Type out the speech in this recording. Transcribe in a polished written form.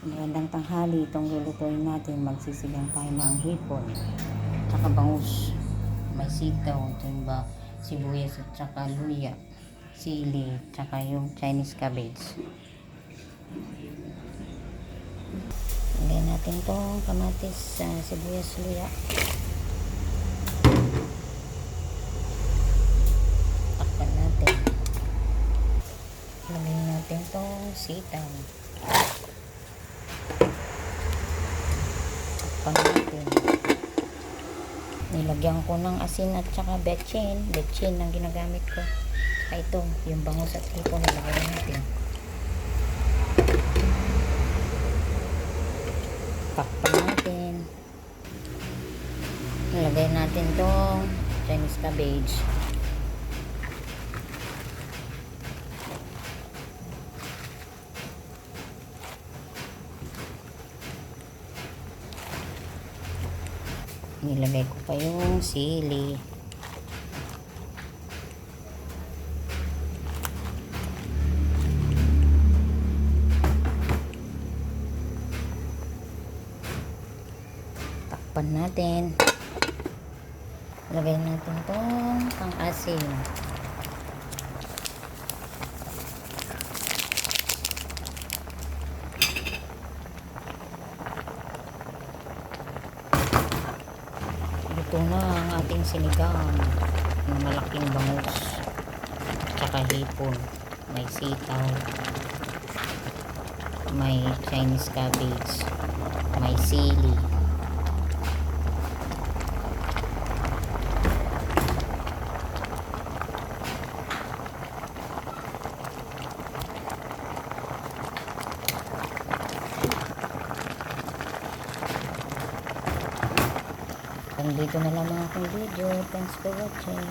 Magandang tanghali. Itong lulutuin natin, magsisigang tayo ng hipon tsaka bangus, may sitaw, ito yung sibuyas at tsaka luya, sili, tsaka yung Chinese cabbage. Lagyan natin itong kamatis, sibuyas, luya. Takpan natin. Lagyan natin itong sitaw. Natin. Nilagyan ko ng asin at saka betchin ang ginagamit ko. Saka ito, yung bangus at hipon nilagay natin. Pakpan natin. Nilagay natin tong Chinese cabbage. Nilagay ko pa yung sili. Takpan natin. Lagay natin itong pang-asin. Ito na ang ating sinigang na malaking bangus tsaka hipon, may sitaw, may Chinese cabbage, may sili. Dito na lang ang aking video. Thanks for watching.